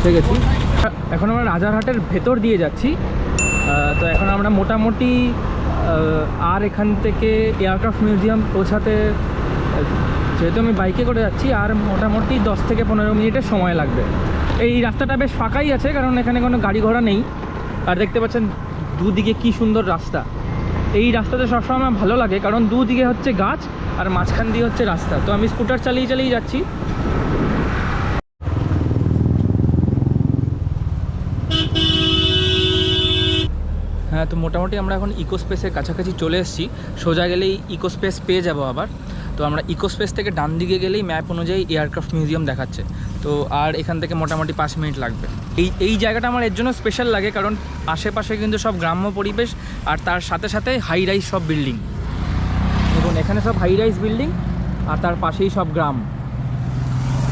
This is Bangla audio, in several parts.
পৌঁছে গেছি। এখন আমরা রাজারহাটের ভেতর দিয়ে যাচ্ছি। তো এখন আমরা মোটামুটি আর এখান থেকে এয়ারক্রাফট মিউজিয়াম পৌঁছাতে, যেহেতু আমি বাইকে করে যাচ্ছি, আর মোটামুটি 10 থেকে 15 মিনিটের সময় লাগবে। এই রাস্তাটা বেশ ফাঁকাই আছে, কারণ এখানে কোনো গাড়ি ঘোড়া নেই। আর দেখতে পাচ্ছেন দুদিকে কি সুন্দর রাস্তা। এই রাস্তাতে সবসময় আমার ভালো লাগে, কারণ দুদিকে হচ্ছে গাছ আর মাঝখান দিয়ে হচ্ছে রাস্তা। তো আমি স্কুটার চালিয়ে চালিয়ে যাচ্ছি। হ্যাঁ, তো মোটামুটি আমরা এখন ইকো স্পেসের কাছাকাছি চলে এসেছি। সোজা গেলেই ইকো স্পেস পেয়ে যাবো আবার। তো আমরা ইকো স্পেস থেকে ডান দিকে গেলেই ম্যাপ অনুযায়ী এয়ারক্রাফট মিউজিয়াম দেখাচ্ছে। তো আর এখান থেকে মোটামুটি 5 মিনিট লাগবে। এই জায়গাটা আমার এর জন্য স্পেশাল লাগে, কারণ আশেপাশে কিন্তু সব গ্রাম্য পরিবেশ, আর তার সাথে সাথে হাই রাইজ সব বিল্ডিং। দেখুন এখানে সব হাই রাইজ বিল্ডিং, আর তার পাশেই সব গ্রাম।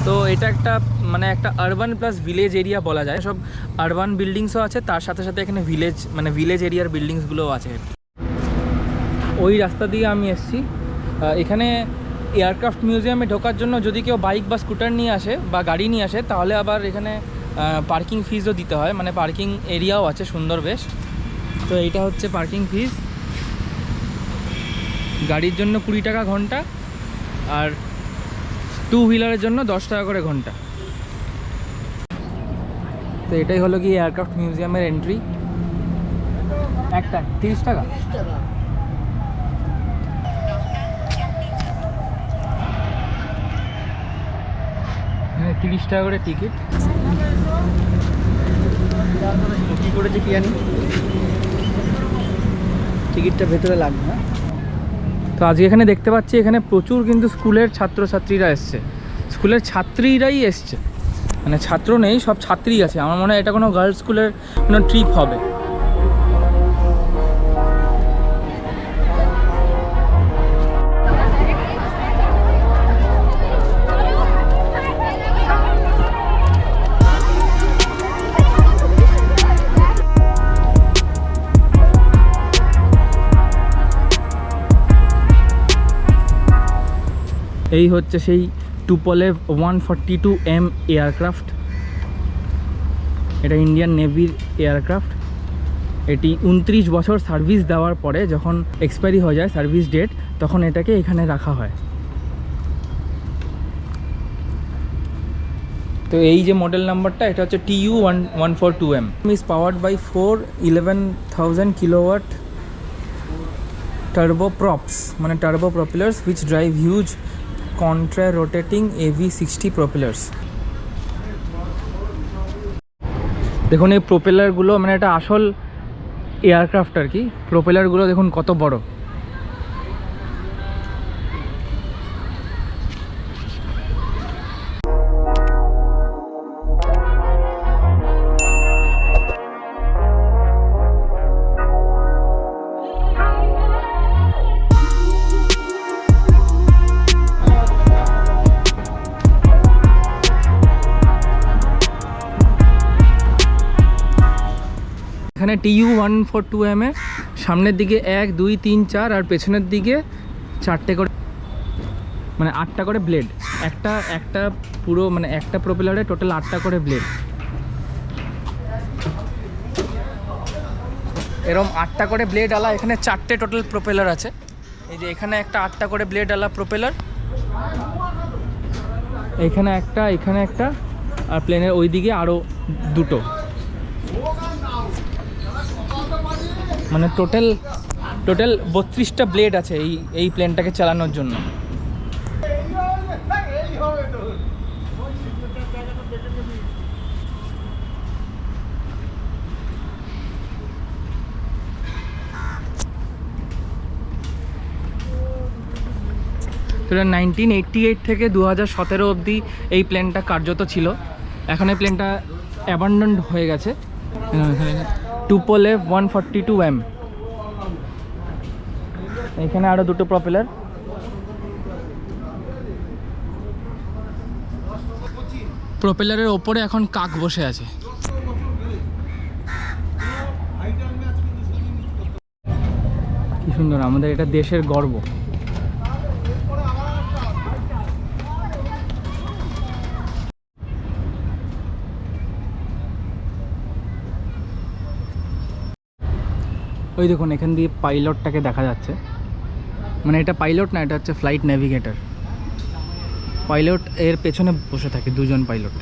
তো এটা একটা মানে একটা আরবান প্লাস ভিলেজ এরিয়া বলা যায়। সব আরবান বিল্ডিংসও আছে, তার সাথে সাথে এখানে ভিলেজ এরিয়ার বিল্ডিংসগুলোও আছে। ওই রাস্তা দিয়ে আমি এসেছি। এখানে এয়ারক্রাফট মিউজিয়ামে ঢোকার জন্য যদি কেউ বাইক বা স্কুটার নিয়ে আসে বা গাড়ি নিয়ে আসে, তাহলে আবার এখানে পার্কিং ফিজও দিতে হয়। মানে পার্কিং এরিয়াও আছে সুন্দর বেশ। তো এইটা হচ্ছে পার্কিং ফিজ। গাড়ির জন্য 20 টাকা ঘন্টা, আর 2 হুইলারের জন্য 10 টাকা করে ঘন্টা। তো এটাই হলো কি এয়ারক্রাফট মিউজিয়ামের এন্ট্রি। একটা 30 টাকা। হ্যাঁ, 30 টাকা করে টিকিট। কী করেছে কি জানি, টিকিটটা ভেতরে লাগবে না। তো আজকে এখানে দেখতে পাচ্ছি এখানে প্রচুর কিন্তু স্কুলের ছাত্রছাত্রীরা এসছে। স্কুলের ছাত্রীরাই এসছে, মানে ছাত্র নেই, সব ছাত্রী আছে। আমার মনে হয় এটা কোনো গার্লস স্কুলের কোনো ট্রিপ হবে। এই হচ্ছে সেই টুপোলেভ 142M এয়ারক্রাফট। এটা ইন্ডিয়ান নেভির এয়ারক্রাফট। এটি 29 বছর সার্ভিস দেওয়ার পরে যখন এক্সপায়ারি হয়ে যায় সার্ভিস ডেট, তখন এটাকে এখানে রাখা হয়। তো এই যে মডেল নাম্বারটা, এটা হচ্ছে TU142M। Is powered by 4 11,000 kilowatt turboprops, মানে turbo propellers which drive huge contra rotating AV60 propellers. দেখুন এই প্রপেলারগুলো, মানে এটা আসল এয়ারক্রাফট আর কি। প্রপেলারগুলো দেখুন কত বড়। এখানে TU142M এ সামনের দিকে 1 2 3 4 আর পেছনের দিকে 4টে করে, মানে 8টা করে ব্লেড। একটা পুরো মানে একটা প্রপেলারে টোটাল 8টা করে ব্লেড। এরকম 8টা করে ব্লেড আলা এখানে 4টে টোটাল প্রপেলার আছে। এই যে এখানে একটা 8টা করে ব্লেড আলা প্রপেলার, এখানে একটা, আর প্লেনের ওই দিকে আরও 2টো। মানে টোটাল 32টা ব্লেড আছে এই প্লেনটাকে চালানোর জন্য। তো 1988 থেকে 2017 অবধি এই প্লেনটা কার্যত ছিল। এখন এই প্লেনটা অ্যাবান্ডন্ড হয়ে গেছে। Tupolev 142M। এখানে আরো 2টো প্রপেলার। প্রপেলারের ওপরে এখন কাক বসে আছে। কি সুন্দর, আমাদের এটা দেশের গর্ব। ওই দেখুন এখান দিয়ে পাইলটটাকে দেখা যাচ্ছে, মানে এটা পাইলট না, এটা হচ্ছে ফ্লাইট নেভিগেটর। পাইলট এর পেছনে বসে থাকে, দুজন পাইলট।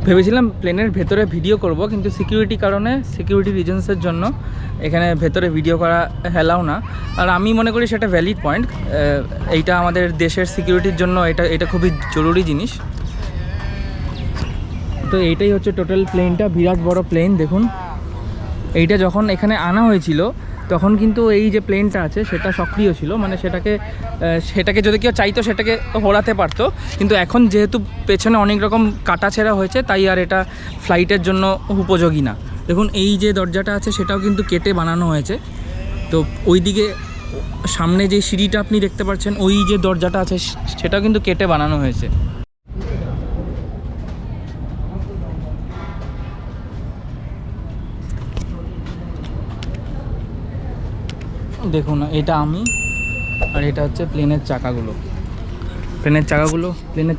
ভেবেছিলাম প্লেনের ভেতরে ভিডিও করব, কিন্তু সিকিউরিটি রিজনসের জন্য এখানে ভেতরে ভিডিও করা অ্যালাউ না। আর আমি মনে করি সেটা ভ্যালিড পয়েন্ট। এইটা আমাদের দেশের সিকিউরিটির জন্য এটা খুবই জরুরি জিনিস। তো এইটাই হচ্ছে টোটাল প্লেনটা, বিরাট বড় প্লেন। দেখুন এইটা যখন এখানে আনা হয়েছিল তখন কিন্তু এই যে প্লেনটা আছে সেটা সক্রিয় ছিল, মানে সেটাকে যদি কেউ চাইতো সেটাকে ওড়াতে পারতো। কিন্তু এখন যেহেতু পেছনে অনেক রকম কাটাছেঁড়া হয়েছে, তাই আর এটা ফ্লাইটের জন্য উপযোগী না। দেখুন এই যে দরজাটা আছে সেটাও কিন্তু কেটে বানানো হয়েছে। তো ওই দিকে সামনে যে সিঁড়িটা আপনি দেখতে পাচ্ছেন, ওই যে দরজাটা আছে সেটাও কিন্তু কেটে বানানো হয়েছে। দেখুন এটা আমি, আর এটা হচ্ছে প্লেনের চাকাগুলো। প্লেনের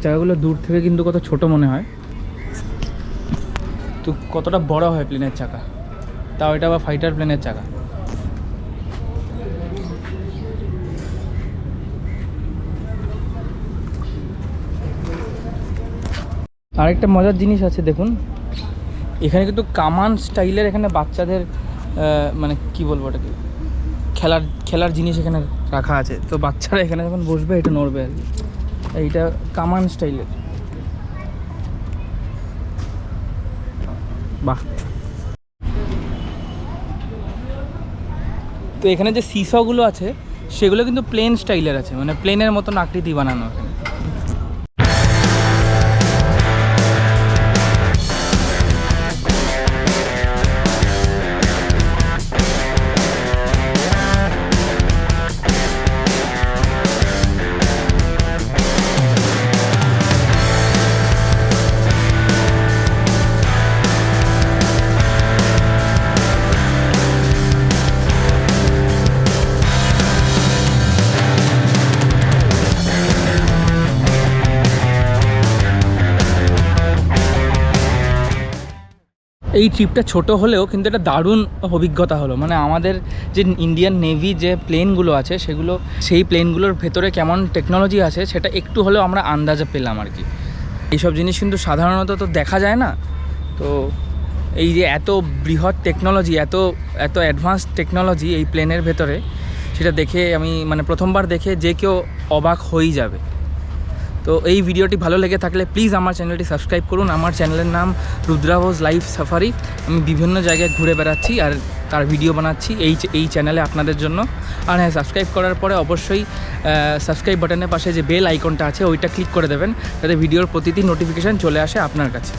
চাকাগুলো দূর থেকে কিন্তু কত ছোট মনে হয়, তো কতটা বড় হয় প্লেনের চাকা, তাও এটা আবার ফাইটার প্লেনের চাকা। আরেকটা মজার জিনিস আছে, দেখুন এখানে কিন্তু কামান স্টাইলের এখানে বাচ্চাদের মানে কি বলবো ওটাকে, খেলার জিনিস এখানে রাখা আছে। তো বাচ্চারা এখানে যখন বসবে এটা নড়বে আর কি। এইটা কামান স্টাইলের, বাহ। তো এখানে যে সিসগুলো আছে সেগুলো কিন্তু প্লেন স্টাইলের আছে, মানে প্লেনের মতন আকৃতি বানানো এখানে। এই ট্রিপটা ছোট হলেও কিন্তু এটা দারুণ অভিজ্ঞতা হলো। মানে আমাদের যে ইন্ডিয়ান নেভি যে প্লেনগুলো আছে সেই প্লেনগুলোর ভেতরে কেমন টেকনোলজি আছে সেটা একটু হলেও আমরা আন্দাজে পেলাম আর কি। এইসব জিনিস কিন্তু সাধারণত তো দেখা যায় না। তো এই যে এত বৃহৎ টেকনোলজি, এত অ্যাডভান্স টেকনোলজি এই প্লেনের ভেতরে, সেটা দেখে আমি মানে প্রথমবার দেখে যে কেউ অবাক হয়েই যাবে। তো এই ভিডিওটি ভালো লেগে থাকলে প্লিজ আমার চ্যানেলটি সাবস্ক্রাইব করুন। আমার চ্যানেলের নাম রুদ্রাভোজ লাইফ সাফারি। আমি বিভিন্ন জায়গায় ঘুরে বেড়াচ্ছি আর তার ভিডিও বানাচ্ছি এই চ্যানেলে আপনাদের জন্য। আর হ্যাঁ, সাবস্ক্রাইব করার পরে অবশ্যই সাবস্ক্রাইব বাটনের পাশে যে বেল আইকনটা আছে ওইটা ক্লিক করে দেবেন, যাতে ভিডিওর প্রতিটি নোটিফিকেশান চলে আসে আপনার কাছে।